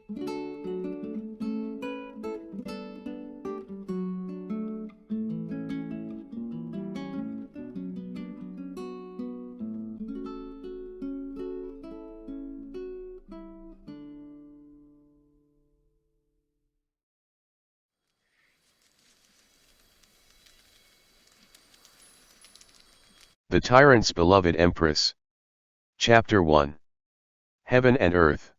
The Tyrant's Beloved Empress. Chapter 1. Heaven and Earth.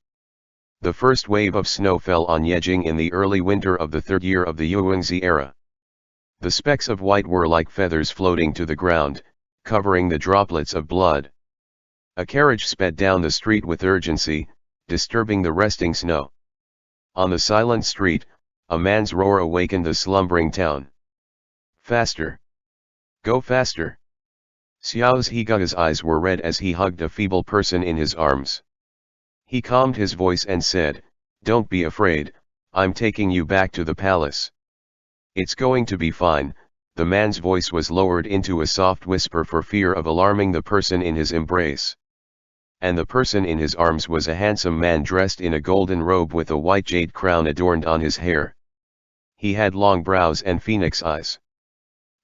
The first wave of snow fell on Yejing in the early winter of the third year of the Wangye era. The specks of white were like feathers floating to the ground, covering the droplets of blood. A carriage sped down the street with urgency, disturbing the resting snow. On the silent street, a man's roar awakened the slumbering town. Faster! Go faster! Xiao Sheng's eyes were red as he hugged a feeble person in his arms. He calmed his voice and said, "Don't be afraid, I'm taking you back to the palace. It's going to be fine." The man's voice was lowered into a soft whisper for fear of alarming the person in his embrace. And the person in his arms was a handsome man dressed in a golden robe with a white jade crown adorned on his hair. He had long brows and phoenix eyes.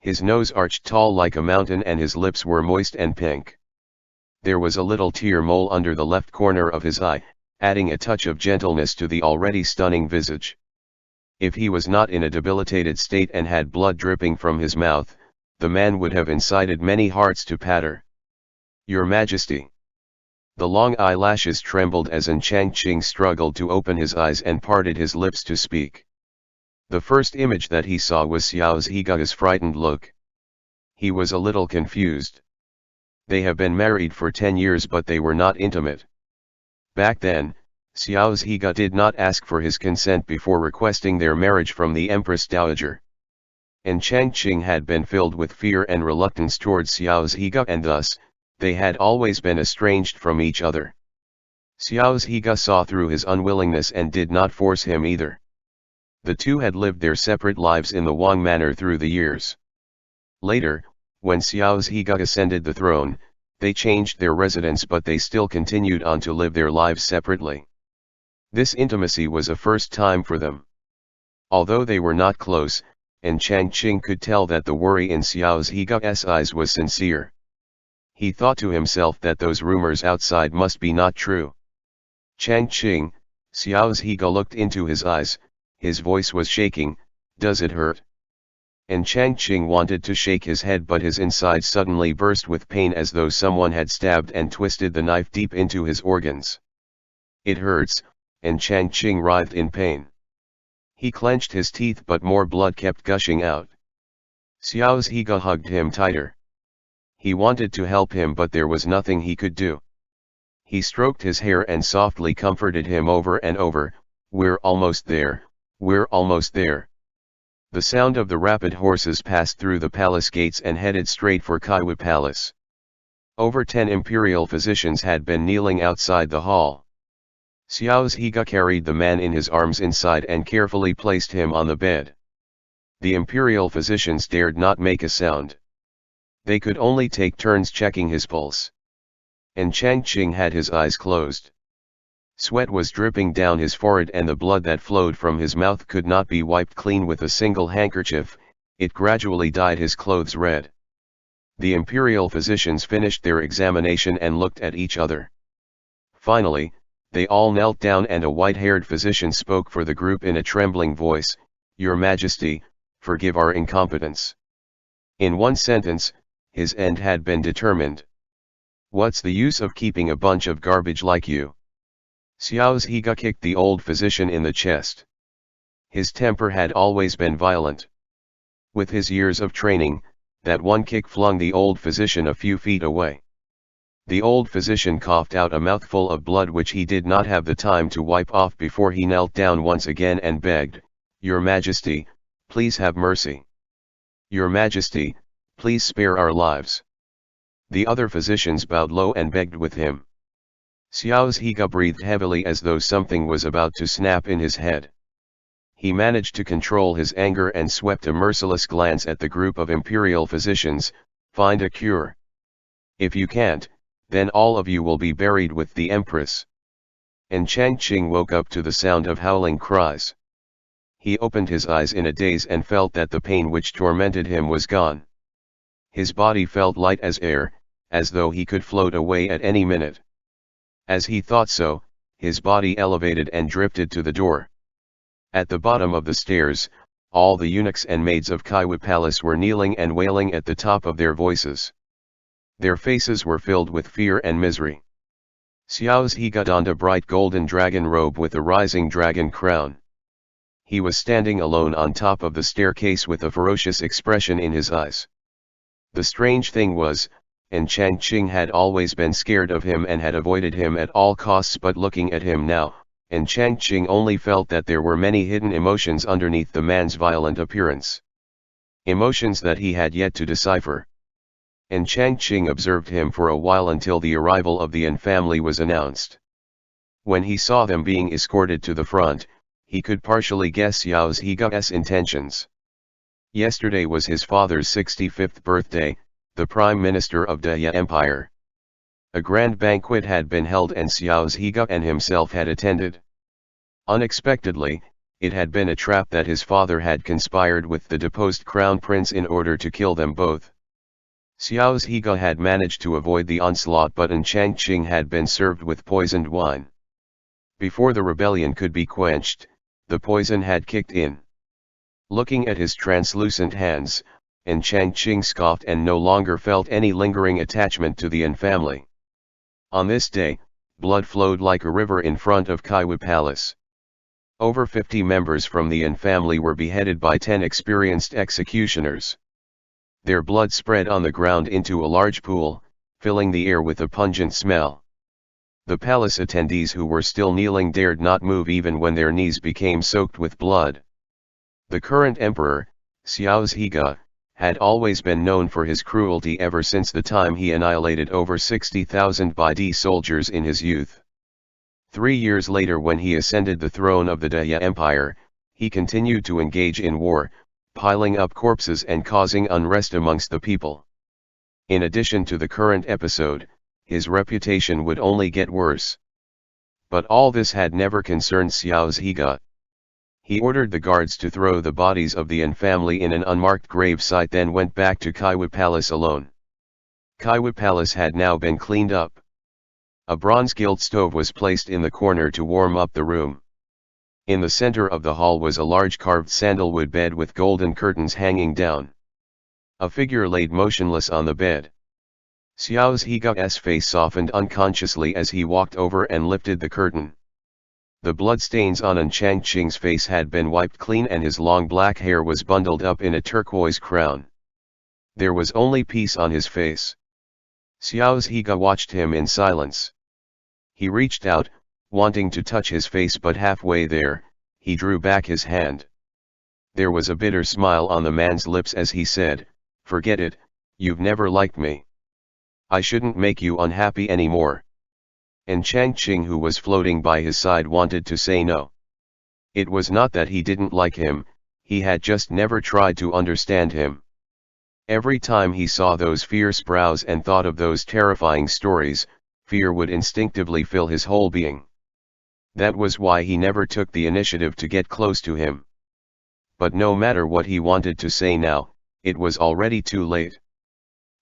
His nose arched tall like a mountain and his lips were moist and pink. There was a little tear mole under the left corner of his eye, adding a touch of gentleness to the already stunning visage. If he was not in a debilitated state and had blood dripping from his mouth, the man would have incited many hearts to patter. "Your Majesty." The long eyelashes trembled as Changqing struggled to open his eyes and parted his lips to speak. The first image that he saw was Xiao Sheng's frightened look. He was a little confused. They have been married for 10 years but they were not intimate. Back then, Xiao Sheng did not ask for his consent before requesting their marriage from the Empress Dowager. And Changqing had been filled with fear and reluctance towards Xiao Sheng and thus, they had always been estranged from each other. Xiao Sheng saw through his unwillingness and did not force him either. The two had lived their separate lives in the Wang manor through the years. Later, when Xiao Sheng ascended the throne, they changed their residence but they still continued on to live their lives separately. This intimacy was a first time for them. Although they were not close, and Changqing could tell that the worry in Xiao Sheng's eyes was sincere. He thought to himself that those rumors outside must be not true. "Changqing," Xiao Sheng looked into his eyes. His voice was shaking. "Does it hurt?" And Changqing wanted to shake his head but his inside suddenly burst with pain as though someone had stabbed and twisted the knife deep into his organs. "It hurts," and Changqing writhed in pain. He clenched his teeth but more blood kept gushing out. Xiao Sheng hugged him tighter. He wanted to help him but there was nothing he could do. He stroked his hair and softly comforted him over and over, "We're almost there. We're almost there." The sound of the rapid horses passed through the palace gates and headed straight for Kaiwu Palace. Over 10 imperial physicians had been kneeling outside the hall. Xiao Sheng carried the man in his arms inside and carefully placed him on the bed. The imperial physicians dared not make a sound. They could only take turns checking his pulse. And Changqing had his eyes closed. Sweat was dripping down his forehead and the blood that flowed from his mouth could not be wiped clean with a single handkerchief. It gradually dyed his clothes red. The imperial physicians finished their examination and looked at each other. Finally, they all knelt down and a white-haired physician spoke for the group in a trembling voice, "Your Majesty, forgive our incompetence." In one sentence, his end had been determined. "What's the use of keeping a bunch of garbage like you?" Xiao Sheng kicked the old physician in the chest. His temper had always been violent. With his years of training, that one kick flung the old physician a few feet away. The old physician coughed out a mouthful of blood which he did not have the time to wipe off before he knelt down once again and begged, "Your Majesty, please have mercy. Your Majesty, please spare our lives." The other physicians bowed low and begged with him. Xiao Sheng breathed heavily as though something was about to snap in his head. He managed to control his anger and swept a merciless glance at the group of imperial physicians, "Find a cure. If you can't, then all of you will be buried with the Empress." and Changqing woke up to the sound of howling cries. He opened his eyes in a daze and felt that the pain which tormented him was gone. His body felt light as air, as though he could float away at any minute. As he thought so, his body elevated and drifted to the door. At the bottom of the stairs, all the eunuchs and maids of Kaiwu Palace were kneeling and wailing at the top of their voices. Their faces were filled with fear and misery. Xiao's he donned a bright golden dragon robe with a rising dragon crown. He was standing alone on top of the staircase with a ferocious expression in his eyes. The strange thing was, Changqing had always been scared of him and had avoided him at all costs, but looking at him now, Changqing only felt that there were many hidden emotions underneath the man's violent appearance. Emotions that he had yet to decipher. Changqing observed him for a while until the arrival of the An family was announced. When he saw them being escorted to the front, he could partially guess Xiao Zhiga's intentions. Yesterday was his father's 65th birthday, the Prime Minister of Deya Empire. A grand banquet had been held and Xiao Zhiga and himself had attended. Unexpectedly, it had been a trap that his father had conspired with the deposed crown prince in order to kill them both. Xiao Zhiga had managed to avoid the onslaught, but Changqing had been served with poisoned wine. Before the rebellion could be quenched, the poison had kicked in. Looking at his translucent hands, Changqing scoffed and no longer felt any lingering attachment to the An family. On this day, blood flowed like a river in front of Kaiwu Palace. Over 50 members from the An family were beheaded by 10 experienced executioners. Their blood spread on the ground into a large pool, filling the air with a pungent smell. The palace attendees who were still kneeling dared not move even when their knees became soaked with blood. The current emperor, Xiao Zhiga, had always been known for his cruelty ever since the time he annihilated over 60,000 Baidi soldiers in his youth. 3 years later, when he ascended the throne of the Deya Empire, he continued to engage in war, piling up corpses and causing unrest amongst the people. In addition to the current episode, his reputation would only get worse. But all this had never concerned Xiao Zhiga. He ordered the guards to throw the bodies of the An family in an unmarked grave site, then went back to Kaiwu Palace alone. Kaiwu Palace had now been cleaned up. A bronze gilt stove was placed in the corner to warm up the room. In the center of the hall was a large carved sandalwood bed with golden curtains hanging down. A figure laid motionless on the bed. Xiao Zhiga's face softened unconsciously as he walked over and lifted the curtain. The bloodstains on Changqing's face had been wiped clean and his long black hair was bundled up in a turquoise crown. There was only peace on his face. Xiao Zhiga watched him in silence. He reached out, wanting to touch his face, but halfway there, he drew back his hand. There was a bitter smile on the man's lips as he said, "Forget it, you've never liked me. I shouldn't make you unhappy anymore." And Changqing, who was floating by his side, wanted to say no. It was not that he didn't like him, he had just never tried to understand him. Every time he saw those fierce brows and thought of those terrifying stories, fear would instinctively fill his whole being. That was why he never took the initiative to get close to him. But no matter what he wanted to say now, it was already too late.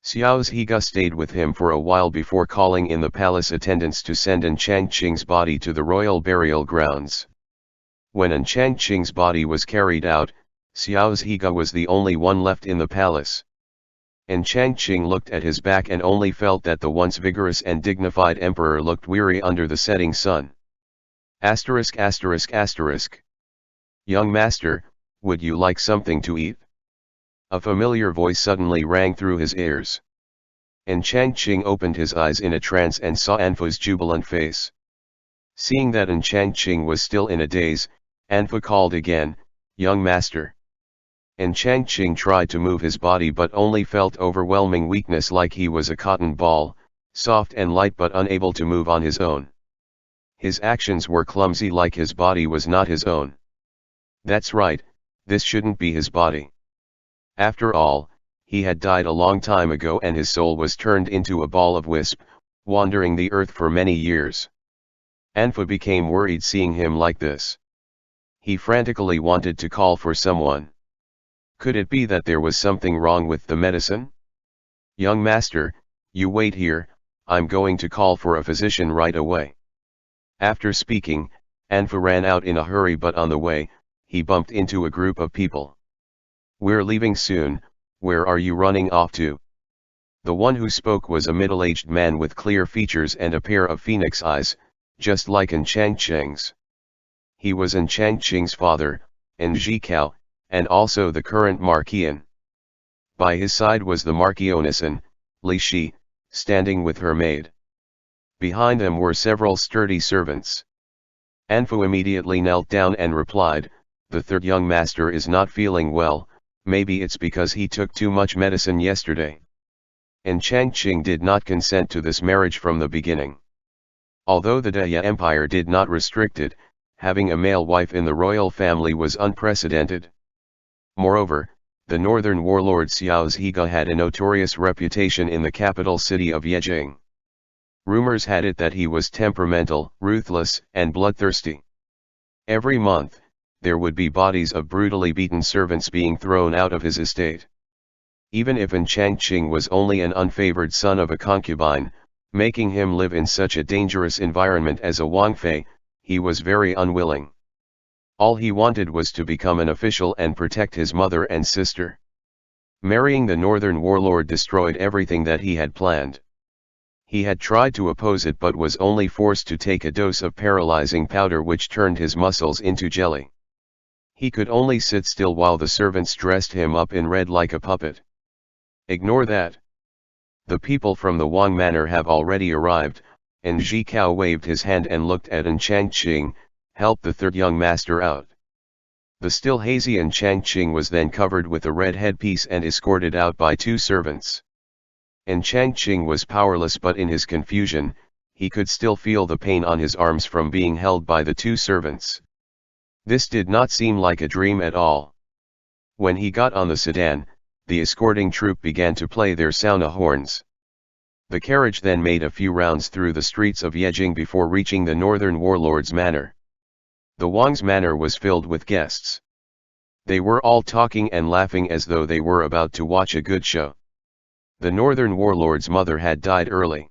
Xiao Zhiga stayed with him for a while before calling in the palace attendants to send Changqing's body to the royal burial grounds. When Changqing's body was carried out, Xiao Zhiga was the only one left in the palace. Changqing looked at his back and only felt that the once vigorous and dignified emperor looked weary under the setting sun. ******. Young master, would you like something to eat? A familiar voice suddenly rang through his ears. Changqing opened his eyes in a trance and saw Anfu's jubilant face. Seeing that Changqing was still in a daze, Anfu called again, "Young master." Changqing tried to move his body but only felt overwhelming weakness, like he was a cotton ball, soft and light but unable to move on his own. His actions were clumsy, like his body was not his own. That's right, this shouldn't be his body. After all, he had died a long time ago and his soul was turned into a ball of wisp, wandering the earth for many years. Anfa became worried seeing him like this. He frantically wanted to call for someone. Could it be that there was something wrong with the medicine? Young master, you wait here, I'm going to call for a physician right away. After speaking, Anfa ran out in a hurry, but on the way, he bumped into a group of people. We're leaving soon, where are you running off to? The one who spoke was a middle-aged man with clear features and a pair of phoenix eyes, just like Xiu Sheng's. He was Xiu Sheng's father, Zhikao, and also the current Marquian. By his side was the Marquionison, Li Shi, standing with her maid. Behind them were several sturdy servants. Anfu immediately knelt down and replied, "The third young master is not feeling well, maybe it's because he took too much medicine yesterday." And Changqing did not consent to this marriage from the beginning. Although the Deya Empire did not restrict it, having a male wife in the royal family was unprecedented. Moreover, the northern warlord Xiao Zhiga had a notorious reputation in the capital city of Yejing. Rumors had it that he was temperamental, ruthless, and bloodthirsty. Every month, there would be bodies of brutally beaten servants being thrown out of his estate. Even if Changqing was only an unfavored son of a concubine, making him live in such a dangerous environment as a Wangfei, he was very unwilling. All he wanted was to become an official and protect his mother and sister. Marrying the northern warlord destroyed everything that he had planned. He had tried to oppose it but was only forced to take a dose of paralyzing powder which turned his muscles into jelly. He could only sit still while the servants dressed him up in red like a puppet. Ignore that. The people from the Wang manor have already arrived, and Zhikao waved his hand and looked at Changqing, help the third young master out. The still hazy Changqing was then covered with a red headpiece and escorted out by two servants. Changqing was powerless, but in his confusion, he could still feel the pain on his arms from being held by the two servants. This did not seem like a dream at all. When he got on the sedan, the escorting troop began to play their sauna horns. The carriage then made a few rounds through the streets of Yejing before reaching the northern warlord's manor. The Wang's manor was filled with guests. They were all talking and laughing as though they were about to watch a good show. The northern warlord's mother had died early.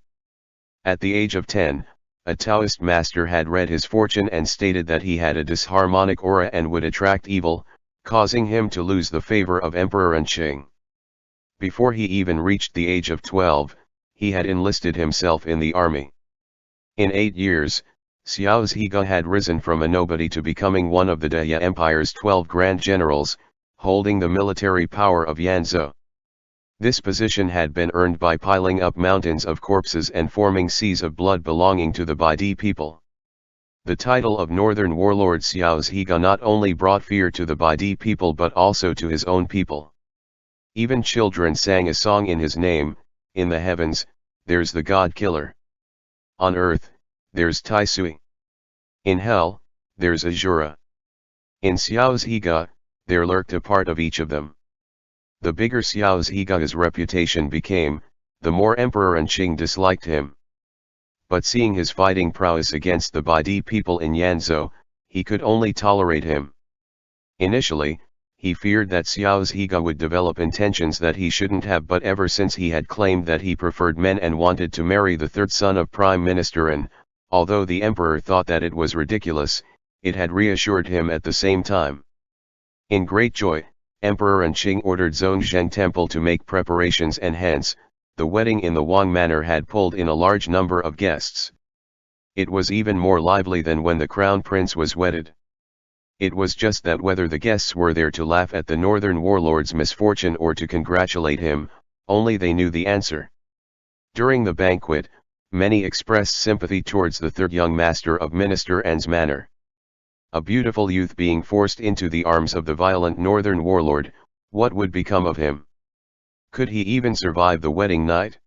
At the age of 10, a Taoist master had read his fortune and stated that he had a disharmonic aura and would attract evil, causing him to lose the favor of Emperor Qing. Before he even reached the age of 12, he had enlisted himself in the army. In 8 years, Xiao Zhiga had risen from a nobody to becoming one of the Deya Empire's 12 grand generals, holding the military power of Yanzhou. This position had been earned by piling up mountains of corpses and forming seas of blood belonging to the Baidi people. The title of northern warlord Xiao Zhiga not only brought fear to the Baidi people but also to his own people. Even children sang a song in his name. In the heavens, there's the God Killer. On earth, there's Tai Sui. In hell, there's Azura. In Xiao Zhiga, there lurked a part of each of them. The bigger Xiao Zhiga's reputation became, the more Emperor Qing disliked him. But seeing his fighting prowess against the Baidi people in Yanzhou, he could only tolerate him. Initially, he feared that Xiao Zhiga would develop intentions that he shouldn't have, but ever since he had claimed that he preferred men and wanted to marry the third son of Prime Minister, and, although the emperor thought that it was ridiculous, it had reassured him at the same time. In great joy, Emperor Qing ordered Zhongzheng Temple to make preparations, and hence, the wedding in the Wang manor had pulled in a large number of guests. It was even more lively than when the crown prince was wedded. It was just that whether the guests were there to laugh at the northern warlord's misfortune or to congratulate him, only they knew the answer. During the banquet, many expressed sympathy towards the third young master of Minister N's manor. A beautiful youth being forced into the arms of the violent northern warlord, what would become of him? Could he even survive the wedding night?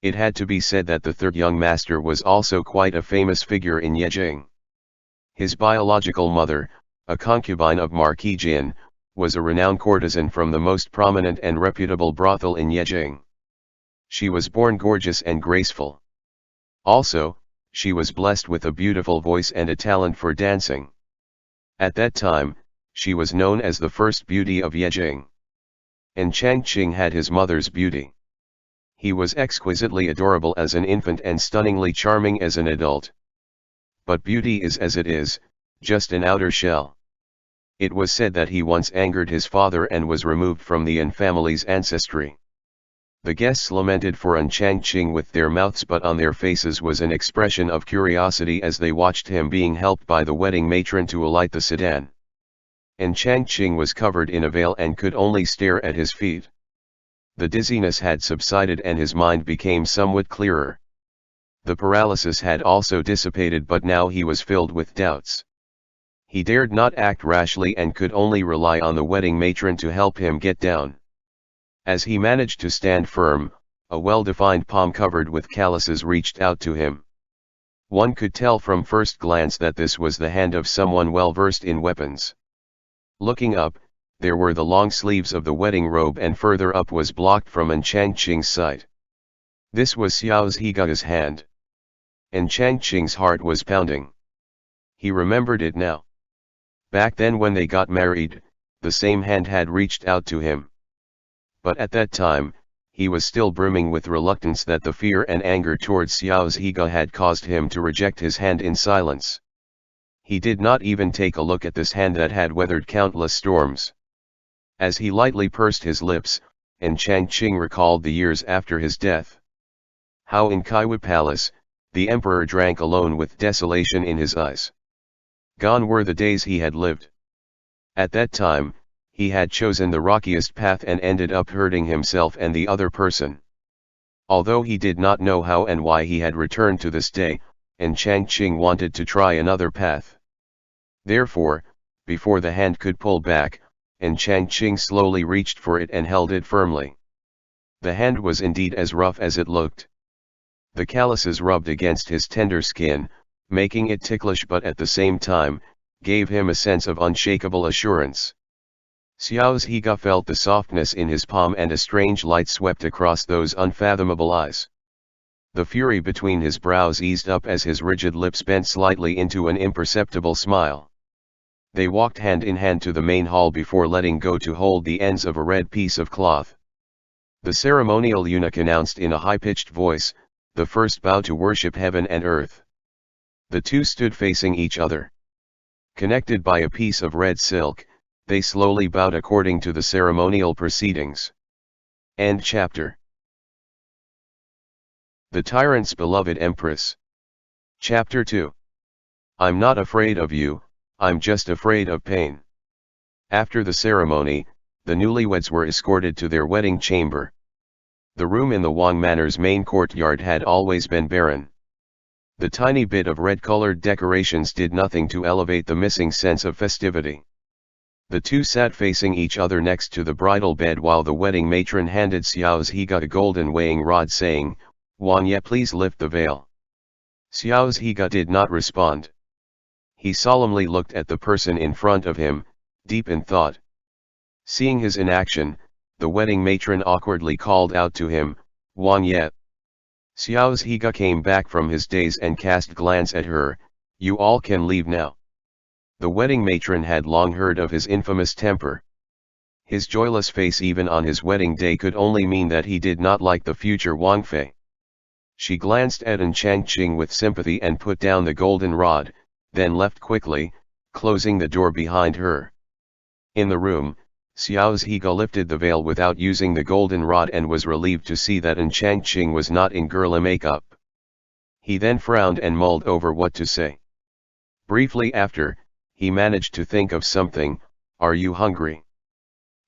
It had to be said that the third young master was also quite a famous figure in Yejing. His biological mother, a concubine of Marquis Jin, was a renowned courtesan from the most prominent and reputable brothel in Yejing. She was born gorgeous and graceful. Also, she was blessed with a beautiful voice and a talent for dancing. At that time, she was known as the first beauty of Yejing. And Changqing had his mother's beauty. He was exquisitely adorable as an infant and stunningly charming as an adult. But beauty is as it is, just an outer shell. It was said that he once angered his father and was removed from the An family's ancestry. The guests lamented for An Changqing with their mouths, but on their faces was an expression of curiosity as they watched him being helped by the wedding matron to alight the sedan. And Changqing was covered in a veil and could only stare at his feet. The dizziness had subsided and his mind became somewhat clearer. The paralysis had also dissipated, but now he was filled with doubts. He dared not act rashly and could only rely on the wedding matron to help him get down. As he managed to stand firm, a well-defined palm covered with calluses reached out to him. One could tell from first glance that this was the hand of someone well versed in weapons. Looking up, there were the long sleeves of the wedding robe, and further up was blocked from An Changqing's sight. This was Xiao Zhiga's hand. And Changqing's heart was pounding. He remembered it now. Back then when they got married, the same hand had reached out to him. But at that time, he was still brimming with reluctance that the fear and anger towards Xiao Zhiga had caused him to reject his hand in silence. He did not even take a look at this hand that had weathered countless storms. As he lightly pursed his lips, and Changqing recalled the years after his death. How in Kaiwa Palace, the emperor drank alone with desolation in his eyes. Gone were the days he had lived. At that time, he had chosen the rockiest path and ended up hurting himself and the other person. Although he did not know how and why he had returned to this day, and Changqing wanted to try another path. Therefore, before the hand could pull back, and Changqing slowly reached for it and held it firmly. The hand was indeed as rough as it looked. The calluses rubbed against his tender skin, making it ticklish, but at the same time, gave him a sense of unshakable assurance. Xiao Zhiga felt the softness in his palm and a strange light swept across those unfathomable eyes. The fury between his brows eased up as his rigid lips bent slightly into an imperceptible smile. They walked hand in hand to the main hall before letting go to hold the ends of a red piece of cloth. The ceremonial eunuch announced in a high-pitched voice, "The first bow to worship heaven and earth." The two stood facing each other. Connected by a piece of red silk, they slowly bowed according to the ceremonial proceedings. End chapter. The Tyrant's Beloved Empress. Chapter 2. I'm not afraid of you, I'm just afraid of pain. After the ceremony, the newlyweds were escorted to their wedding chamber. The room in the Wang Manor's main courtyard had always been barren. The tiny bit of red-colored decorations did nothing to elevate the missing sense of festivity. The two sat facing each other next to the bridal bed while the wedding matron handed Xiao Zhiga a golden weighing rod, saying, "Wangye, please lift the veil." Xiao Zhiga did not respond. He solemnly looked at the person in front of him, deep in thought. Seeing his inaction, the wedding matron awkwardly called out to him, "Wangye." Xiao Zhiga came back from his daze and cast glance at her, "You all can leave now." The wedding matron had long heard of his infamous temper. His joyless face even on his wedding day could only mean that he did not like the future Wangfei. She glanced at An Changqing with sympathy and put down the golden rod, then left quickly, closing the door behind her. In the room, Xiao Zhiga lifted the veil without using the golden rod and was relieved to see that An Changqing was not in girly makeup. He then frowned and mulled over what to say. Briefly after, he managed to think of something. "Are you hungry?"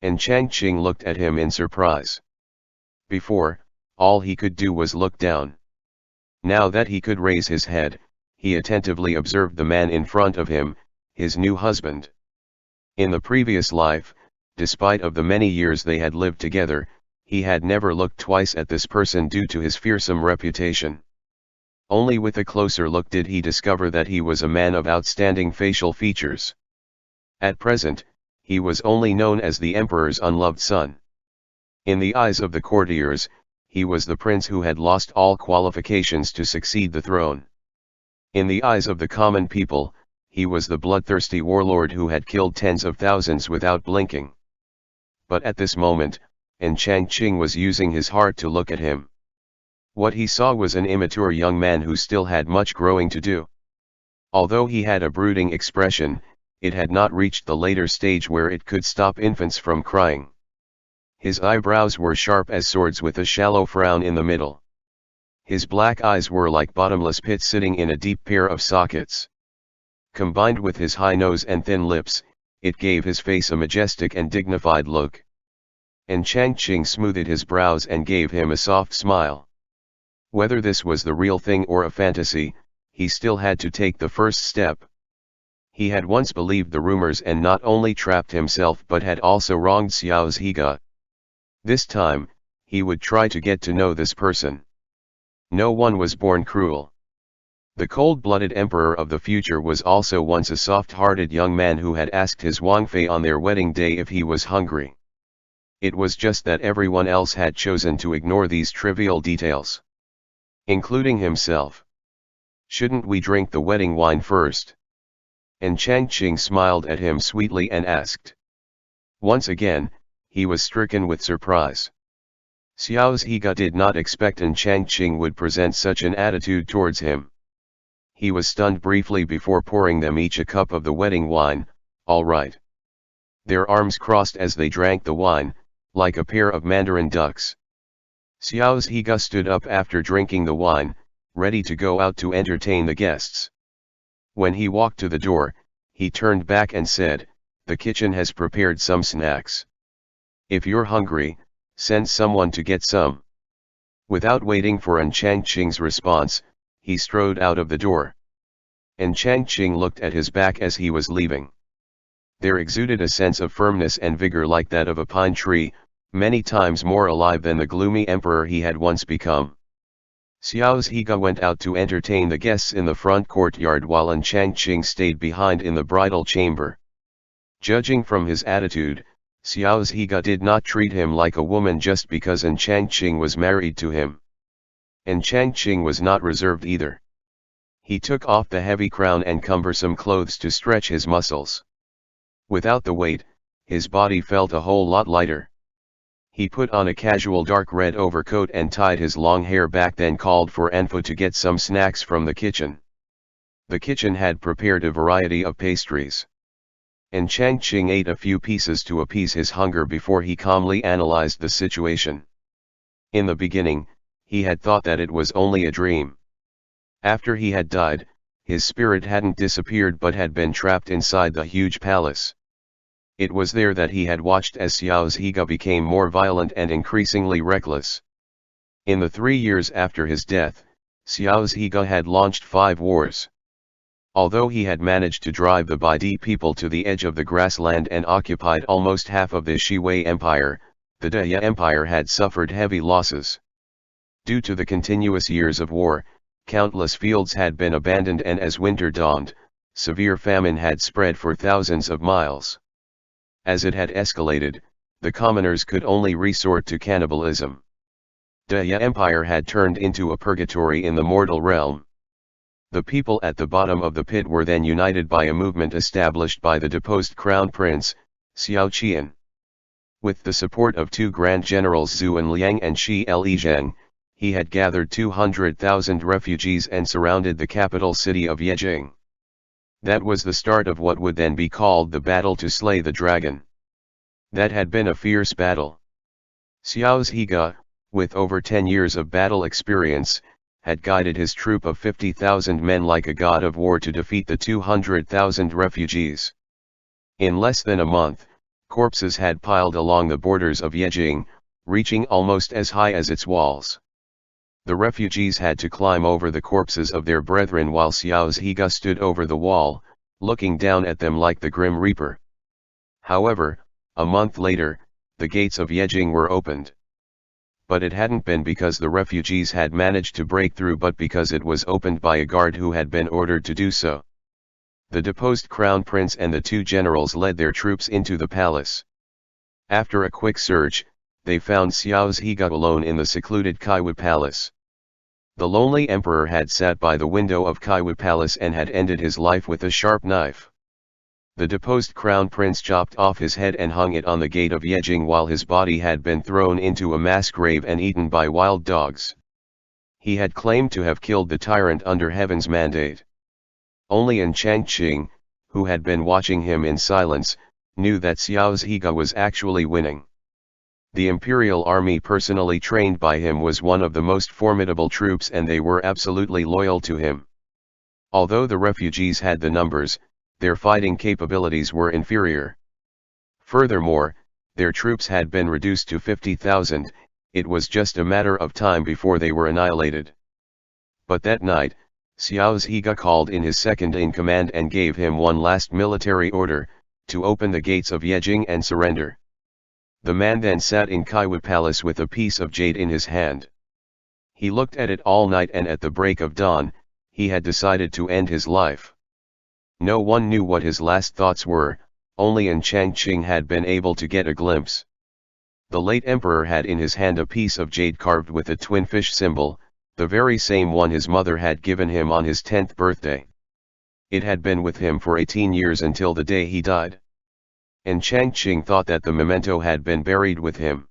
An Changqing looked at him in surprise. Before, all he could do was look down. Now that he could raise his head, he attentively observed the man in front of him, his new husband. In the previous life, despite of the many years they had lived together, he had never looked twice at this person due to his fearsome reputation. Only with a closer look did he discover that he was a man of outstanding facial features. At present, he was only known as the emperor's unloved son. In the eyes of the courtiers, he was the prince who had lost all qualifications to succeed the throne. In the eyes of the common people, he was the bloodthirsty warlord who had killed tens of thousands without blinking. But at this moment, Changqing was using his heart to look at him. What he saw was an immature young man who still had much growing to do. Although he had a brooding expression, it had not reached the later stage where it could stop infants from crying. His eyebrows were sharp as swords with a shallow frown in the middle. His black eyes were like bottomless pits sitting in a deep pair of sockets. Combined with his high nose and thin lips, it gave his face a majestic and dignified look. Changqing smoothed his brows and gave him a soft smile. Whether this was the real thing or a fantasy, he still had to take the first step. He had once believed the rumors and not only trapped himself but had also wronged Xiao's Higa. This time, he would try to get to know this person. No one was born cruel. The cold-blooded emperor of the future was also once a soft-hearted young man who had asked his Wangfei on their wedding day if he was hungry. It was just that everyone else had chosen to ignore these trivial details, including himself. "Shouldn't we drink the wedding wine first?" Changqing smiled at him sweetly and asked. Once again, he was stricken with surprise. Xiao's Higa did not expect Changqing would present such an attitude towards him. He was stunned briefly before pouring them each a cup of the wedding wine. "All right." Their arms crossed as they drank the wine, like a pair of mandarin ducks. Xiao's Higa stood up after drinking the wine, ready to go out to entertain the guests. When he walked to the door, he turned back and said, "The kitchen has prepared some snacks. If you're hungry, send someone to get some." Without waiting for Changqing's response, he strode out of the door. Changqing looked at his back as he was leaving. There exuded a sense of firmness and vigor like that of a pine tree, many times more alive than the gloomy emperor he had once become. Xiao's Higa went out to entertain the guests in the front courtyard while Changqing stayed behind in the bridal chamber. Judging from his attitude, Xiao's Higa did not treat him like a woman just because Changqing was married to him. Changqing was not reserved either. He took off the heavy crown and cumbersome clothes to stretch his muscles. Without the weight, his body felt a whole lot lighter. He put on a casual dark red overcoat and tied his long hair back, then called for Anfu to get some snacks from the kitchen. The kitchen had prepared a variety of pastries. Changqing ate a few pieces to appease his hunger before he calmly analyzed the situation. In the beginning, he had thought that it was only a dream. After he had died, his spirit hadn't disappeared but had been trapped inside the huge palace. It was there that he had watched as Xiao's Higa became more violent and increasingly reckless. In the 3 years after his death, Xiao's Higa had launched 5 wars. Although he had managed to drive the Baidi people to the edge of the grassland and occupied almost half of the Shiwei Empire, the Deya Empire had suffered heavy losses. Due to the continuous years of war, countless fields had been abandoned, and as winter dawned, severe famine had spread for thousands of miles. As it had escalated, the commoners could only resort to cannibalism. Deya Empire had turned into a purgatory in the mortal realm. The people at the bottom of the pit were then united by a movement established by the deposed crown prince, Xiao Qian. With the support of 2 grand generals Zhu Enliang and Shi Lizheng, he had gathered 200,000 refugees and surrounded the capital city of Yejing. That was the start of what would then be called the battle to slay the dragon. That had been a fierce battle. Xiao's Higa, with over 10 years of battle experience, had guided his troop of 50,000 men like a god of war to defeat the 200,000 refugees. In less than a month, corpses had piled along the borders of Yejing, reaching almost as high as its walls. The refugees had to climb over the corpses of their brethren while Xiao's Higa stood over the wall, looking down at them like the Grim Reaper. However, a month later, the gates of Yejing were opened. But it hadn't been because the refugees had managed to break through but because it was opened by a guard who had been ordered to do so. The deposed crown prince and the 2 generals led their troops into the palace. After a quick search, they found Xiao's Higa alone in the secluded Kaiwa palace. The lonely emperor had sat by the window of Kaiwu Palace and had ended his life with a sharp knife. The deposed crown prince chopped off his head and hung it on the gate of Yejing while his body had been thrown into a mass grave and eaten by wild dogs. He had claimed to have killed the tyrant under heaven's mandate. Only in Changqing, who had been watching him in silence, knew that Xiao Zhiga was actually winning. The imperial army personally trained by him was one of the most formidable troops and they were absolutely loyal to him. Although the refugees had the numbers, their fighting capabilities were inferior. Furthermore, their troops had been reduced to 50,000, it was just a matter of time before they were annihilated. But that night, Xiao Zhiga called in his second-in-command and gave him one last military order, to open the gates of Yejing and surrender. The man then sat in Kaiwu Palace with a piece of jade in his hand. He looked at it all night and at the break of dawn, he had decided to end his life. No one knew what his last thoughts were, only in Changqing had been able to get a glimpse. The late emperor had in his hand a piece of jade carved with a twin fish symbol, the very same one his mother had given him on his 10th birthday. It had been with him for 18 years until the day he died. And Changqing thought that the memento had been buried with him.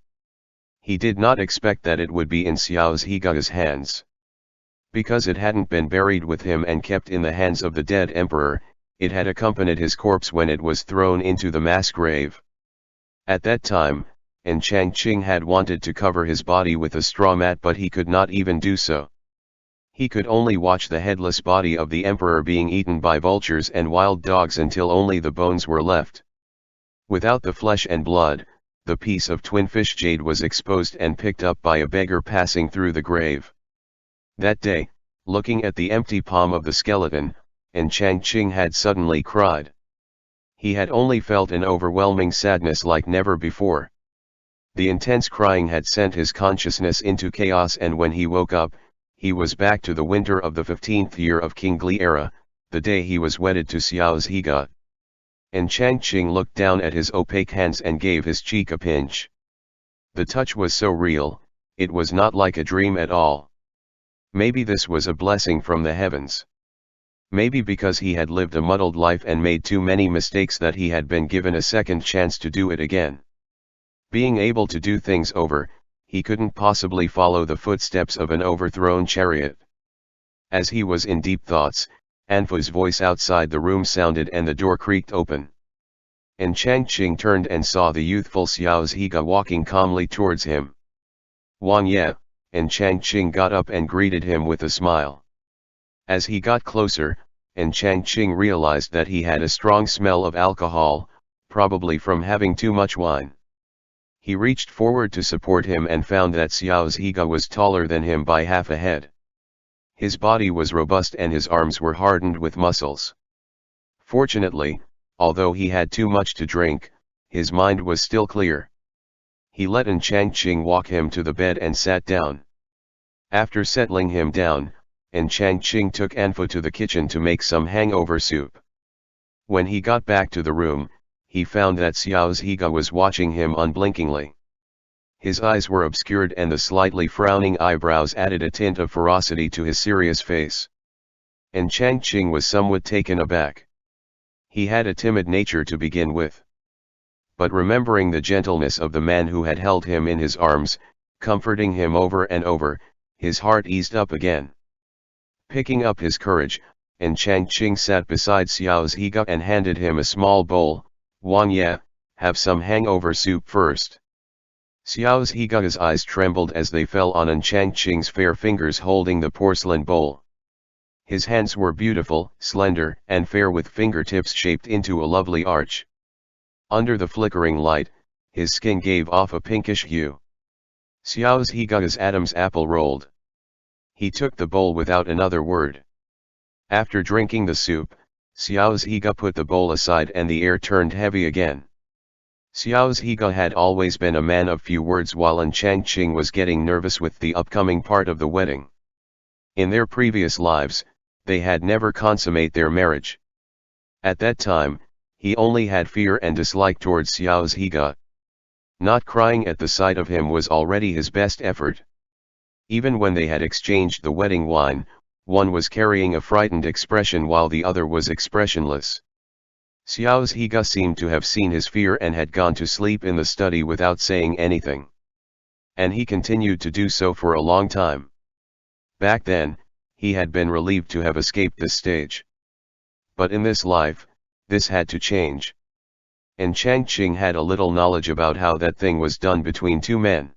He did not expect that it would be in Xiao Zhiga's hands. Because it hadn't been buried with him and kept in the hands of the dead emperor, it had accompanied his corpse when it was thrown into the mass grave. At that time, Changqing had wanted to cover his body with a straw mat but he could not even do so. He could only watch the headless body of the emperor being eaten by vultures and wild dogs until only the bones were left. Without the flesh and blood, the piece of twin fish jade was exposed and picked up by a beggar passing through the grave. That day, looking at the empty palm of the skeleton, Changqing had suddenly cried. He had only felt an overwhelming sadness like never before. The intense crying had sent his consciousness into chaos and when he woke up, he was back to the winter of the 15th year of King Li era, the day he was wedded to Xiao Zhiga. Changqing looked down at his opaque hands and gave his cheek a pinch. The touch was so real, it was not like a dream at all. Maybe this was a blessing from the heavens. Maybe because he had lived a muddled life and made too many mistakes that he had been given a second chance to do it again. Being able to do things over, he couldn't possibly follow the footsteps of an overthrown chariot. As he was in deep thoughts, Anfu's voice outside the room sounded and the door creaked open. Changqing turned and saw the youthful Xiao Zhiga walking calmly towards him. Wangye, Changqing got up and greeted him with a smile. As he got closer, Changqing realized that he had a strong smell of alcohol, probably from having too much wine. He reached forward to support him and found that Xiao Zhiga was taller than him by half a head. His body was robust and his arms were hardened with muscles. Fortunately, although he had too much to drink, his mind was still clear. He let Changqing walk him to the bed and sat down. After settling him down, Changqing took Anfu to the kitchen to make some hangover soup. When he got back to the room, he found that Xiao Zhiga was watching him unblinkingly. His eyes were obscured and the slightly frowning eyebrows added a tint of ferocity to his serious face. Changqing was somewhat taken aback. He had a timid nature to begin with. But remembering the gentleness of the man who had held him in his arms, comforting him over and over, his heart eased up again. Picking up his courage, Changqing sat beside Xiao Zhiga and handed him a small bowl. Wangye, have some hangover soup first. Xiao Zhiga's eyes trembled as they fell on Changqing's fair fingers holding the porcelain bowl. His hands were beautiful, slender, and fair with fingertips shaped into a lovely arch. Under the flickering light, his skin gave off a pinkish hue. Xiao Zhiga's Adam's apple rolled. He took the bowl without another word. After drinking the soup, Xiao Zhiga put the bowl aside and the air turned heavy again. Xiao Zhiga had always been a man of few words while Changqing was getting nervous with the upcoming part of the wedding. In their previous lives, they had never consummate their marriage. At that time, he only had fear and dislike towards Xiao Zhiga. Not crying at the sight of him was already his best effort. Even when they had exchanged the wedding wine, one was carrying a frightened expression while the other was expressionless. Xiao Zhiga seemed to have seen his fear and had gone to sleep in the study without saying anything. And he continued to do so for a long time. Back then, he had been relieved to have escaped this stage. But in this life, this had to change. And Changqing had a little knowledge about how that thing was done between two men.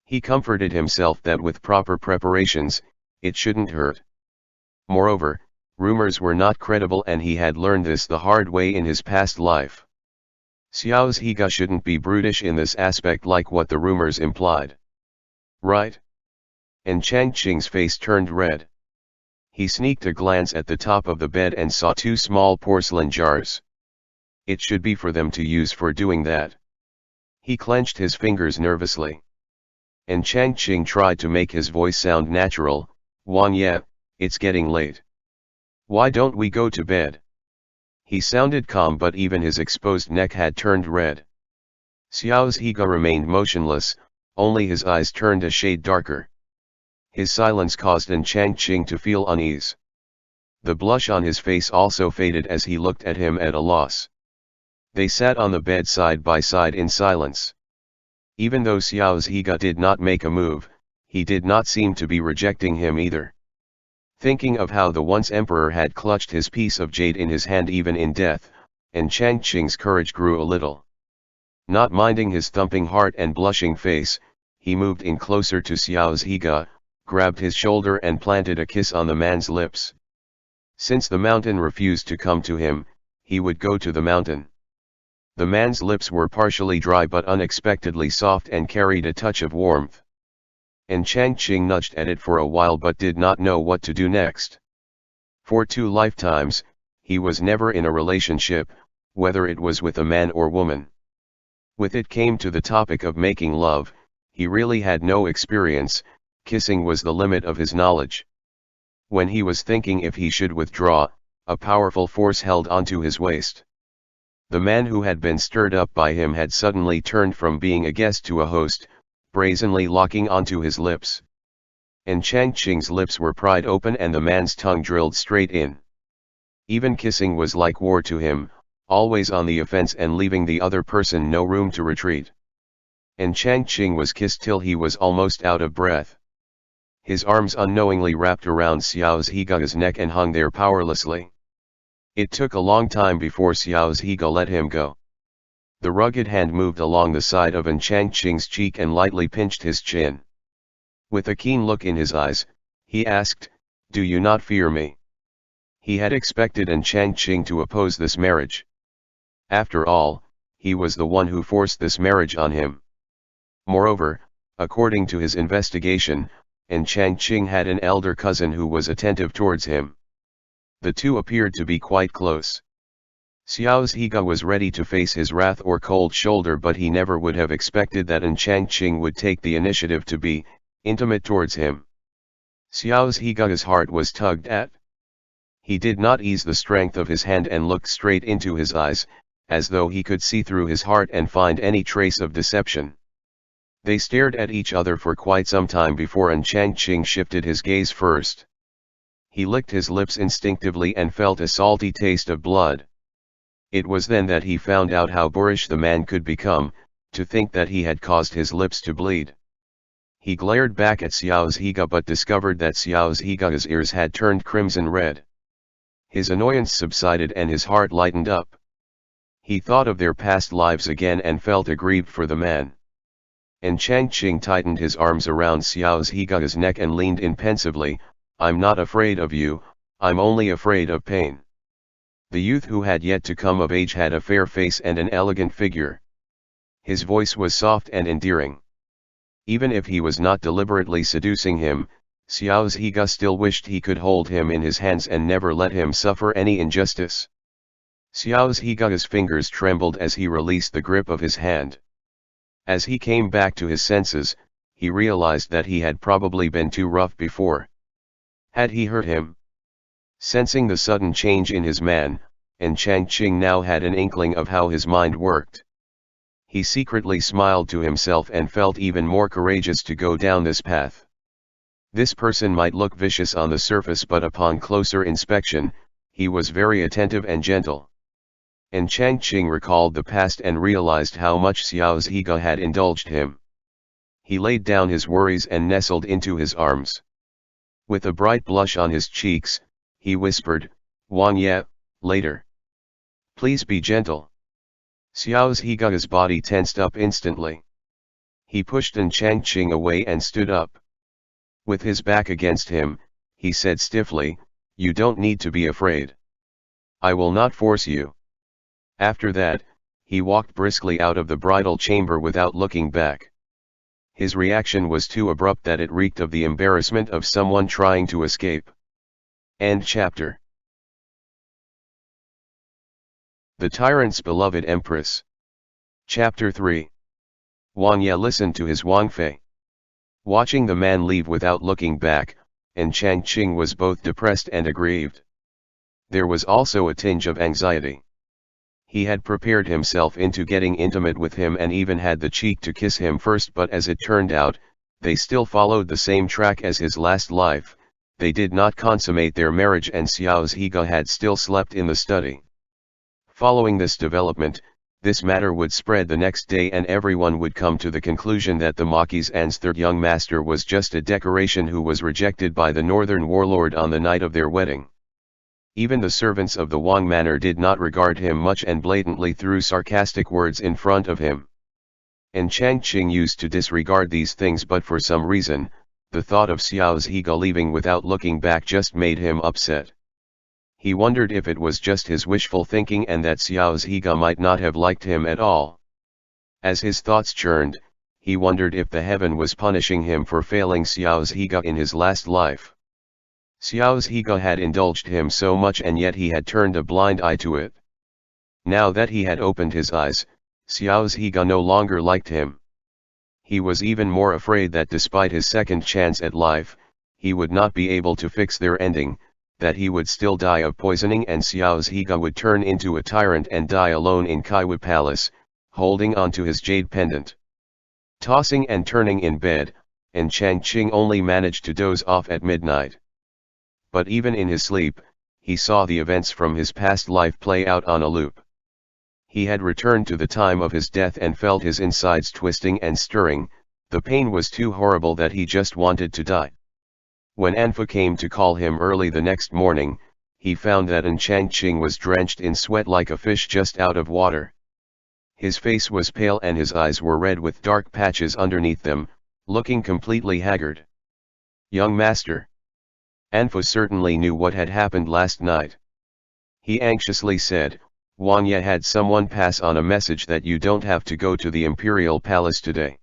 He comforted himself that with proper preparations, it shouldn't hurt. Moreover, rumors were not credible and he had learned this the hard way in his past life. Xiao Zhiga shouldn't be brutish in this aspect like what the rumors implied. Right? And Changqing's face turned red. He sneaked a glance at the top of the bed and saw two small porcelain jars. It should be for them to use for doing that. He clenched his fingers nervously. And Changqing tried to make his voice sound natural. Wangye, it's getting late. Why don't we go to bed? He sounded calm but even his exposed neck had turned red. Xiao Zhiga remained motionless, only his eyes turned a shade darker. His silence caused Changqing to feel unease. The blush on his face also faded as he looked at him at a loss. They sat on the bed side by side in silence. Even though Xiao Zhiga did not make a move, he did not seem to be rejecting him either. Thinking of how the once emperor had clutched his piece of jade in his hand even in death, Changqing's courage grew a little. Not minding his thumping heart and blushing face, he moved in closer to Xiao Zhiga, grabbed his shoulder and planted a kiss on the man's lips. Since the mountain refused to come to him, he would go to the mountain. The man's lips were partially dry but unexpectedly soft and carried a touch of warmth. Changqing nudged at it for a while but did not know what to do next. For 2 lifetimes, he was never in a relationship, whether it was with a man or woman. With it came to the topic of making love, he really had no experience, kissing was the limit of his knowledge. When he was thinking if he should withdraw, a powerful force held onto his waist. The man who had been stirred up by him had suddenly turned from being a guest to a host, brazenly locking onto his lips. Changqing's lips were pried open and the man's tongue drilled straight in. Even kissing was like war to him, always on the offense and leaving the other person no room to retreat. Changqing was kissed till he was almost out of breath. His arms unknowingly wrapped around Xiao Zhiga's neck and hung there powerlessly. It took a long time before Xiao Zhiga let him go. The rugged hand moved along the side of Changqing's cheek and lightly pinched his chin. With a keen look in his eyes, he asked, "Do you not fear me?" He had expected Changqing to oppose this marriage. After all, he was the one who forced this marriage on him. Moreover, according to his investigation, Changqing had an elder cousin who was attentive towards him. The two appeared to be quite close. Xiao Zhiga was ready to face his wrath or cold shoulder but he never would have expected that Changqing would take the initiative to be intimate towards him. Xiao Zhiga's heart was tugged at. He did not ease the strength of his hand and looked straight into his eyes, as though he could see through his heart and find any trace of deception. They stared at each other for quite some time before Changqing shifted his gaze first. He licked his lips instinctively and felt a salty taste of blood. It was then that he found out how boorish the man could become, to think that he had caused his lips to bleed. He glared back at Xiao Zhiga but discovered that Xiao Zhiga's ears had turned crimson red. His annoyance subsided and his heart lightened up. He thought of their past lives again and felt aggrieved for the man. Changqing tightened his arms around Xiao Zhiga's neck and leaned in pensively, "I'm not afraid of you, I'm only afraid of pain." The youth who had yet to come of age had a fair face and an elegant figure. His voice was soft and endearing. Even if he was not deliberately seducing him, Xiao Zhiga still wished he could hold him in his hands and never let him suffer any injustice. Xiao Zhiga's fingers trembled as he released the grip of his hand. As he came back to his senses, he realized that he had probably been too rough before. Had he hurt him? Sensing the sudden change in his man, Changqing now had an inkling of how his mind worked. He secretly smiled to himself and felt even more courageous to go down this path. This person might look vicious on the surface, but upon closer inspection, he was very attentive and gentle. And Changqing recalled the past and realized how much Xiao Zhiga had indulged him. He laid down his worries and nestled into his arms. With a bright blush on his cheeks, he whispered, "Wangye, later. Please be gentle." Xiao Zhiga's body tensed up instantly. He pushed An Changqing away and stood up. With his back against him, he said stiffly, "You don't need to be afraid. I will not force you." After that, he walked briskly out of the bridal chamber without looking back. His reaction was too abrupt that it reeked of the embarrassment of someone trying to escape. End chapter. The Tyrant's Beloved Empress. Chapter 3. Wangye listened to his Wangfei. Watching the man leave without looking back, and Changqing was both depressed and aggrieved. There was also a tinge of anxiety. He had prepared himself into getting intimate with him and even had the cheek to kiss him first, but as it turned out, they still followed the same track as his last life. They did not consummate their marriage and Xiao Zhiga had still slept in the study. Following this development, this matter would spread the next day and everyone would come to the conclusion that the Maqi's third young master was just a decoration who was rejected by the northern warlord on the night of their wedding. Even the servants of the Wang manor did not regard him much and blatantly threw sarcastic words in front of him. And Changqing used to disregard these things, but for some reason, the thought of Xiao Zhiga leaving without looking back just made him upset. He wondered if it was just his wishful thinking and that Xiao Zhiga might not have liked him at all. As his thoughts churned, he wondered if the heaven was punishing him for failing Xiao Zhiga in his last life. Xiao Zhiga had indulged him so much and yet he had turned a blind eye to it. Now that he had opened his eyes, Xiao Zhiga no longer liked him. He was even more afraid that despite his second chance at life, he would not be able to fix their ending, that he would still die of poisoning and Xiao Zhiga would turn into a tyrant and die alone in Kaiwu Palace, holding on to his jade pendant. Tossing and turning in bed, and Changqing only managed to doze off at midnight. But even in his sleep, he saw the events from his past life play out on a loop. He had returned to the time of his death and felt his insides twisting and stirring. The pain was too horrible that he just wanted to die. When Anfu came to call him early the next morning, he found that An Changqing was drenched in sweat like a fish just out of water. His face was pale and his eyes were red with dark patches underneath them, looking completely haggard. "Young master." Anfu certainly knew what had happened last night. He anxiously said, "Wangye had someone pass on a message that you don't have to go to the imperial palace today."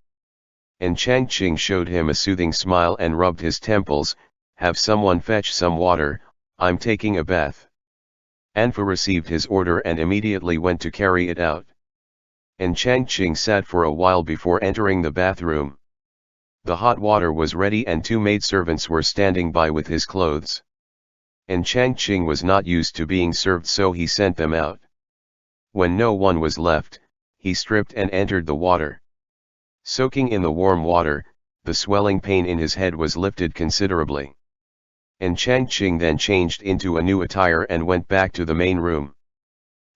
And Changqing showed him a soothing smile and rubbed his temples. "Have someone fetch some water, I'm taking a bath." Anfu received his order and immediately went to carry it out. And Changqing sat for a while before entering the bathroom. The hot water was ready and two maidservants were standing by with his clothes. And Changqing was not used to being served, so he sent them out. When no one was left, he stripped and entered the water. Soaking in the warm water, the swelling pain in his head was lifted considerably. And Changqing then changed into a new attire and went back to the main room.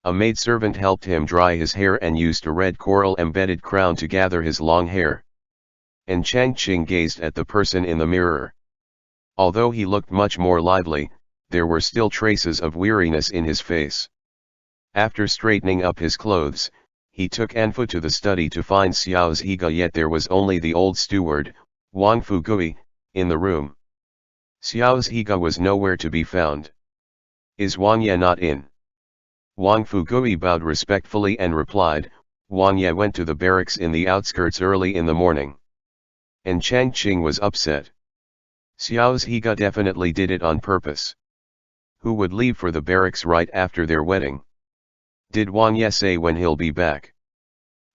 A maidservant helped him dry his hair and used a red coral-embedded crown to gather his long hair. And Changqing gazed at the person in the mirror. Although he looked much more lively, there were still traces of weariness in his face. After straightening up his clothes, he took Anfu to the study to find Xiao Zhiga, yet there was only the old steward, Wang Fugui, in the room. Xiao Zhiga was nowhere to be found. "Is Wangye not in?" Wang Fugui bowed respectfully and replied, "Wangye went to the barracks in the outskirts early in the morning." And Changqing was upset. Xiao Zhiga definitely did it on purpose. Who would leave for the barracks right after their wedding? Did Wangye say when he'll be back?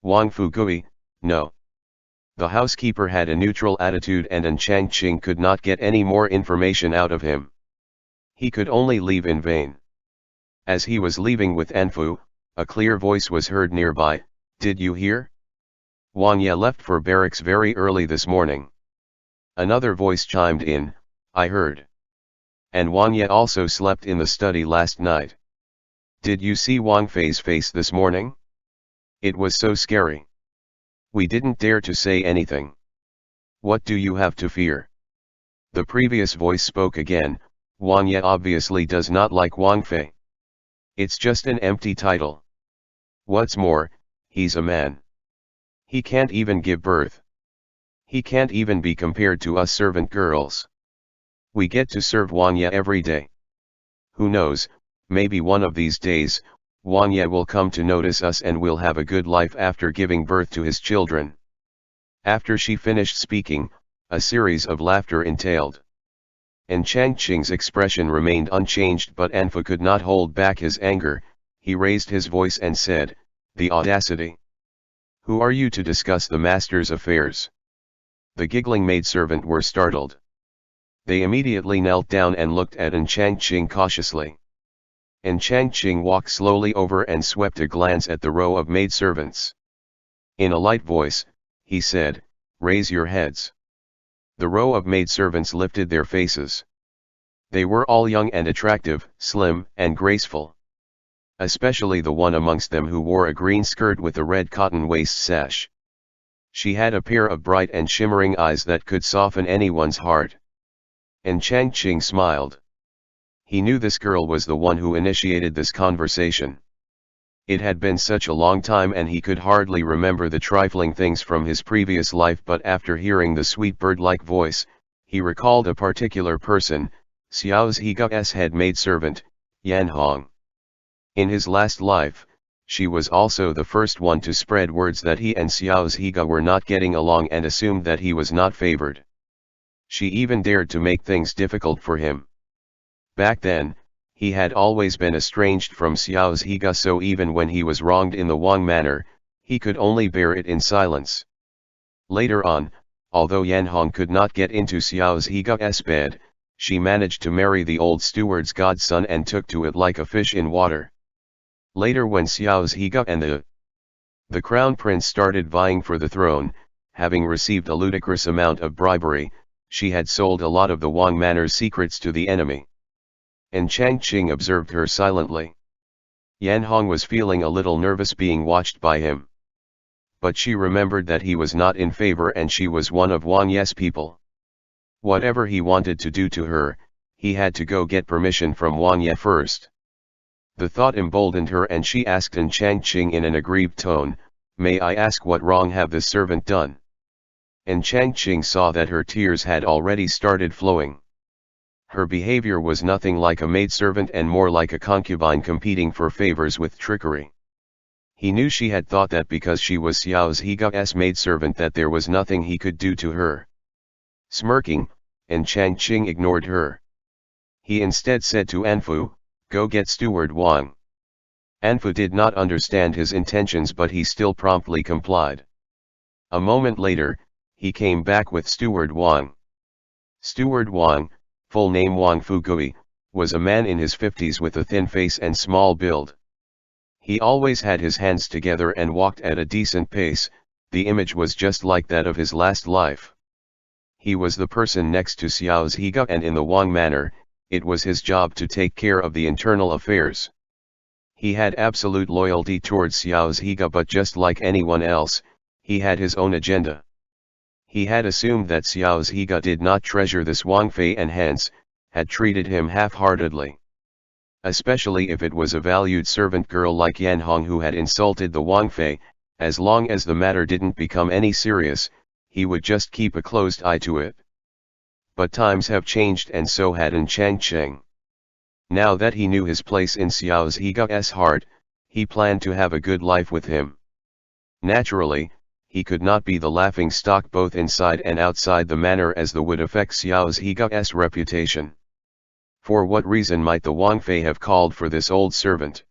Wang Fugui, no. The housekeeper had a neutral attitude and An Changqing could not get any more information out of him. He could only leave in vain. As he was leaving with Anfu, a clear voice was heard nearby, "Did you hear? Wangye left for barracks very early this morning." Another voice chimed in, I heard. And Wangye also slept in the study last night. Did you see Wang Fei's face this morning? It was so scary. We didn't dare to say anything. What do you have to fear? The previous voice spoke again, Wangye obviously does not like Wang Fei. It's just an empty title. What's more, he's a man. He can't even give birth. He can't even be compared to us servant girls. We get to serve Wangye every day. Who knows, maybe one of these days, Wangye will come to notice us and we'll have a good life after giving birth to his children. After she finished speaking, a series of laughter entailed. And Changqing's expression remained unchanged, but Anfu could not hold back his anger. He raised his voice and said, the audacity! Who are you to discuss the master's affairs? The giggling maidservant were startled. They immediately knelt down and looked at Changqing cautiously. And Changqing walked slowly over and swept a glance at the row of maidservants. In a light voice, he said, raise your heads. The row of maidservants lifted their faces. They were all young and attractive, slim and graceful. Especially the one amongst them who wore a green skirt with a red cotton waist sash. She had a pair of bright and shimmering eyes that could soften anyone's heart. And Changqing smiled. He knew this girl was the one who initiated this conversation. It had been such a long time and he could hardly remember the trifling things from his previous life, but after hearing the sweet bird-like voice, he recalled a particular person, Xiao Zhiga's head maidservant, Yan Hong. In his last life, she was also the first one to spread words that he and Xiao Zhiga were not getting along and assumed that he was not favored. She even dared to make things difficult for him. Back then, he had always been estranged from Xiao Zhiga, so even when he was wronged in the Wang manner, he could only bear it in silence. Later on, although Yan Hong could not get into Xiao Zhiga's bed, she managed to marry the old steward's godson and took to it like a fish in water. Later, when Xiao Zhiga and the crown prince started vying for the throne, having received a ludicrous amount of bribery, she had sold a lot of the Wang manor's secrets to the enemy. And Changqing observed her silently. Yan Hong was feeling a little nervous being watched by him. But she remembered that he was not in favor and she was one of Wangye's people. Whatever he wanted to do to her, he had to go get permission from Wangye first. The thought emboldened her and she asked Changqing in an aggrieved tone, may I ask what wrong have this servant done? And Changqing saw that her tears had already started flowing. Her behavior was nothing like a maidservant and more like a concubine competing for favors with trickery. He knew she had thought that because she was Xiao Zhiga's maidservant that there was nothing he could do to her. Smirking, Changqing ignored her. He instead said to Anfu, go get Steward Wang. Anfu did not understand his intentions, but he still promptly complied. A moment later, he came back with Steward Wang. Steward Wang, full name Wang Fugui, was a man in his 50s with a thin face and small build. He always had his hands together and walked at a decent pace. The image was just like that of his last life. He was the person next to Xiao Zhiga, and in the Wang manor, it was his job to take care of the internal affairs. He had absolute loyalty towards Xiao Zhiga, but just like anyone else, he had his own agenda. He had assumed that Xiao Zhiga did not treasure this Wang Fei and hence, had treated him half-heartedly. Especially if it was a valued servant girl like Yan Hong who had insulted the Wang Fei. As long as the matter didn't become any serious, he would just keep a closed eye to it. But times have changed and so had Changqing. Now that he knew his place in Xiao Zhiga's heart, he planned to have a good life with him. Naturally, he could not be the laughing stock both inside and outside the manor, as that would affect Xiao Zhiga's reputation. For what reason might the Wang Fei have called for this old servant?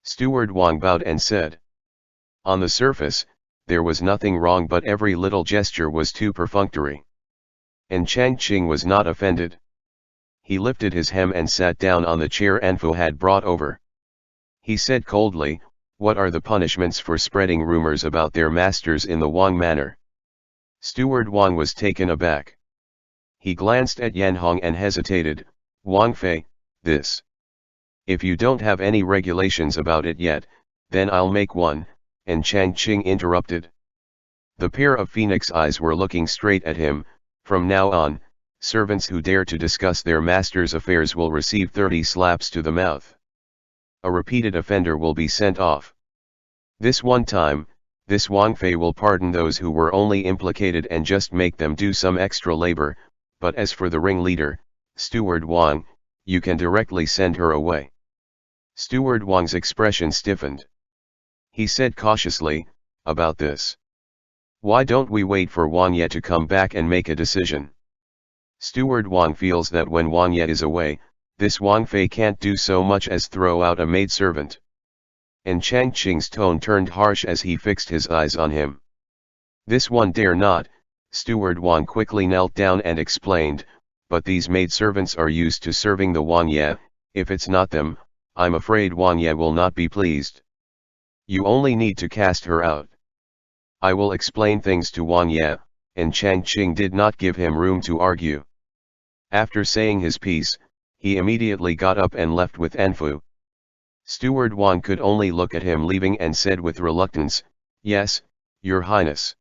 Steward Wang bowed and said. On the surface, there was nothing wrong, but every little gesture was too perfunctory. And Changqing was not offended. He lifted his hem and sat down on the chair Anfu had brought over. He said coldly, what are the punishments for spreading rumors about their masters in the Wang manor? Steward Wang was taken aback. He glanced at Yan Hong and hesitated. Wang Fei, this. If you don't have any regulations about it yet, then I'll make one, and Chang Qing interrupted. The pair of phoenix eyes were looking straight at him. From now on, servants who dare to discuss their master's affairs will receive 30 slaps to the mouth. A repeated offender will be sent off. This one time, this Wang Fei will pardon those who were only implicated and just make them do some extra labor, but as for the ringleader, Steward Wang, you can directly send her away. Steward Wang's expression stiffened. He said cautiously, about this. Why don't we wait for Wangye to come back and make a decision? Steward Wang feels that when Wangye is away, this Wang Fei can't do so much as throw out a maidservant. And Chang Qing's tone turned harsh as he fixed his eyes on him. This one dare not. Steward Wang quickly knelt down and explained, but these maidservants are used to serving the Wangye. If it's not them, I'm afraid Wangye will not be pleased. You only need to cast her out. I will explain things to Wangye, and Chang Qing did not give him room to argue. After saying his piece, he immediately got up and left with Anfu. Steward Wang could only look at him leaving and said with reluctance, "Yes, Your Highness."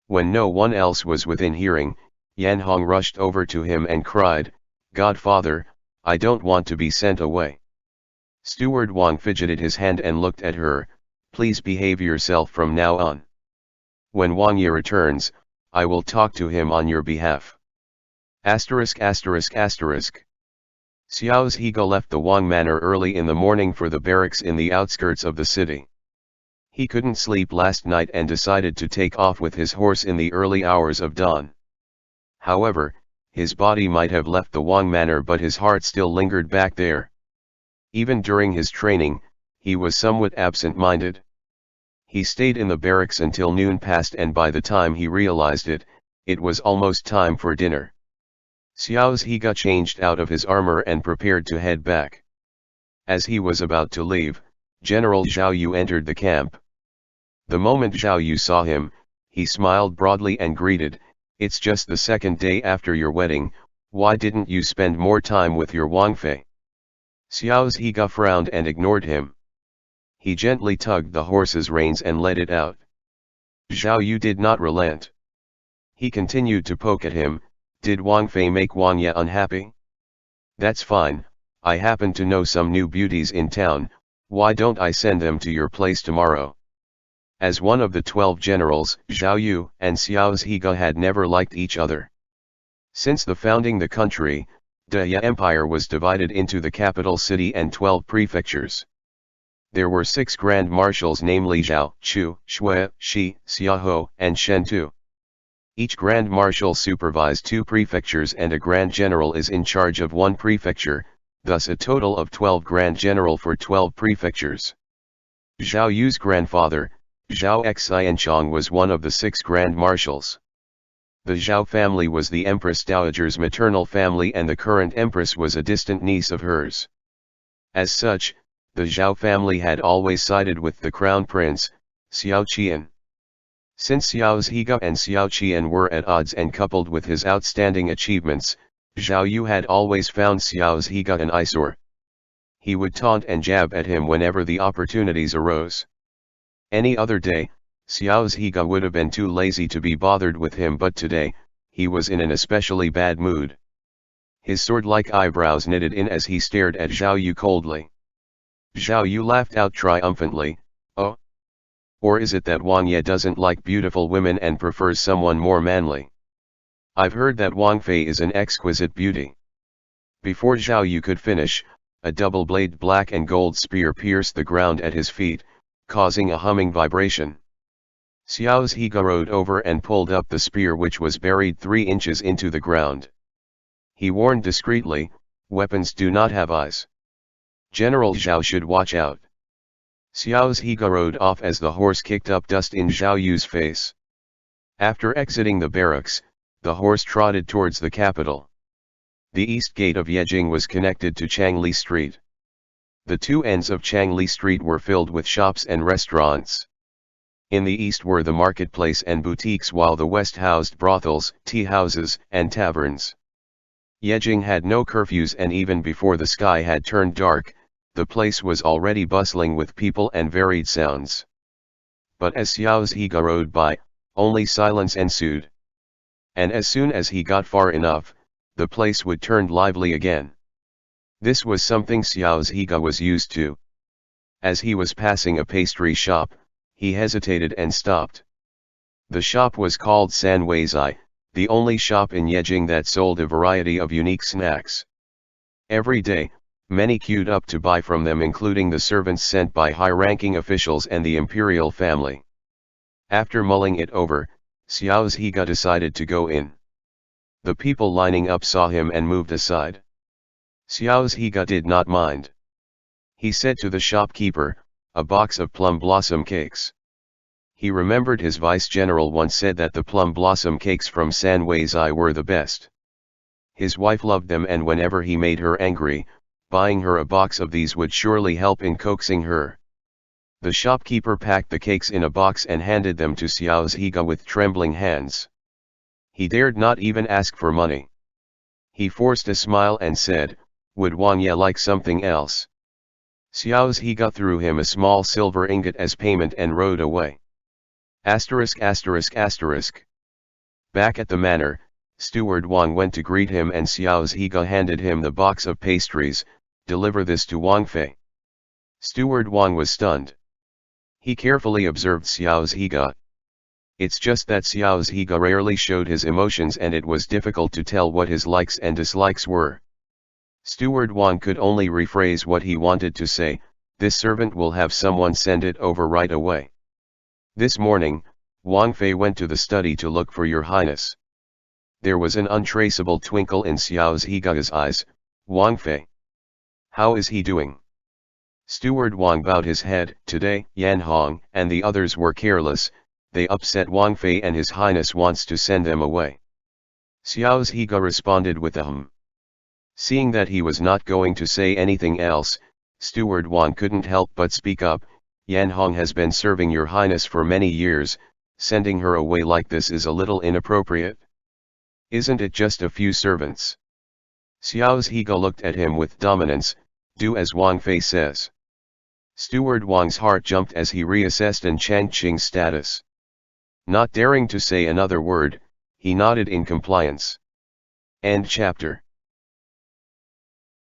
When no one else was within hearing, Yan Hong rushed over to him and cried, "Godfather, I don't want to be sent away." Steward Wang fidgeted his hand and looked at her. "Please behave yourself from now on. When Wangye returns, I will talk to him on your behalf." ******. Xiao's Higa left the Wang manor early in the morning for the barracks in the outskirts of the city. He couldn't sleep last night and decided to take off with his horse in the early hours of dawn. However, his body might have left the Wang manor but his heart still lingered back there. Even during his training, he was somewhat absent-minded. He stayed in the barracks until noon passed and by the time he realized it, it was almost time for dinner. Xiao's Higa changed out of his armor and prepared to head back. As he was about to leave, General Zhao Yu entered the camp. The moment Zhao Yu saw him, he smiled broadly and greeted, "It's just the second day after your wedding, why didn't you spend more time with your Wang Fei?" Xiao's Higa frowned and ignored him. He gently tugged the horse's reins and let it out. Zhao Yu did not relent. He continued to poke at him. "Did Wang Fei make Wangye unhappy? That's fine, I happen to know some new beauties in town, why don't I send them to your place tomorrow?" As one of the 12 generals, Zhao Yu and Xiao's Higa had never liked each other. Since the founding the country, the Empire was divided into the capital city and 12 prefectures. There were 6 grand marshals, namely Zhao, Chu, Shui, Shi, Xiaohou, and Shentu. Each grand marshal supervised 2 prefectures and a grand general is in charge of 1 prefecture, thus a total of 12 grand general for 12 prefectures. Zhao Yu's grandfather, Zhao Xianchong, was one of the 6 grand marshals. The Zhao family was the Empress Dowager's maternal family and the current Empress was a distant niece of hers. As such, the Zhao family had always sided with the crown prince, Xiao Qian. Since Xiao's Higa and Xiao Qian were at odds and coupled with his outstanding achievements, Zhao Yu had always found Xiao's Higa an eyesore. He would taunt and jab at him whenever the opportunities arose. Any other day, Xiao's Higa would have been too lazy to be bothered with him, but today, he was in an especially bad mood. His sword-like eyebrows knitted in as he stared at Zhao Yu coldly. Zhao Yu laughed out triumphantly. "Oh? Or is it that Wangye doesn't like beautiful women and prefers someone more manly? I've heard that Wang Fei is an exquisite beauty." Before Zhao Yu could finish, a double-bladed black and gold spear pierced the ground at his feet, causing a humming vibration. Xiao's Higa rode over and pulled up the spear, which was buried 3 inches into the ground. He warned discreetly, "Weapons do not have eyes. General Zhao should watch out." Xiao's Higa rode off as the horse kicked up dust in Zhao Yu's face. After exiting the barracks, the horse trotted towards the capital. The east gate of Yejing was connected to Changli Street. The 2 ends of Changli Street were filled with shops and restaurants. In the east were the marketplace and boutiques, while the west housed brothels, tea houses, and taverns. Yejing had no curfews, and even before the sky had turned dark, the place was already bustling with people and varied sounds. But as Xiao's Higa rode by, only silence ensued. And as soon as he got far enough, the place would turn lively again. This was something Xiao's Higa was used to. As he was passing a pastry shop, he hesitated and stopped. The shop was called San Weizai, the only shop in Yejing that sold a variety of unique snacks. Every day, many queued up to buy from them, including the servants sent by high-ranking officials and the imperial family. After mulling it over, Xiao's Higa decided to go in. The people lining up saw him and moved aside. Xiao's Higa did not mind. He said to the shopkeeper, "A box of plum blossom cakes." He remembered his vice-general once said that the plum blossom cakes from San Weizai were the best. His wife loved them, and whenever he made her angry, buying her a box of these would surely help in coaxing her. The shopkeeper packed the cakes in a box and handed them to Xiao's Higa with trembling hands. He dared not even ask for money. He forced a smile and said, "Would Wangye like something else?" Xiao's Higa threw him a small silver ingot as payment and rode away. Asterisk asterisk asterisk. Back at the manor, Steward Wang went to greet him, and Xiao's Higa handed him the box of pastries. "Deliver this to Wang Fei." Steward Wang was stunned. He carefully observed Xiao's Higa. It's just that Xiao's Higa rarely showed his emotions, and it was difficult to tell what his likes and dislikes were. Steward Wang could only rephrase what he wanted to say, "This servant will have someone send it over right away." This morning, Wang Fei went to the study to look for your highness. There was an untraceable twinkle in Xiao's Higa's eyes. "Wang Fei? How is he doing?" Steward Wang bowed his head. "Today, Yan Hong and the others were careless. They upset Wang Fei, and his highness wants to send them away." Xiao's Higa responded with a hum. Seeing that he was not going to say anything else, Steward Wang couldn't help but speak up. "Yan Hong has been serving your highness for many years. Sending her away like this is a little inappropriate. Isn't it just a few servants?" Xiao's Higa looked at him with dominance. "Do as Wang Fei says." Steward Wang's heart jumped as he reassessed An Changqing's status. Not daring to say another word, he nodded in compliance. End chapter.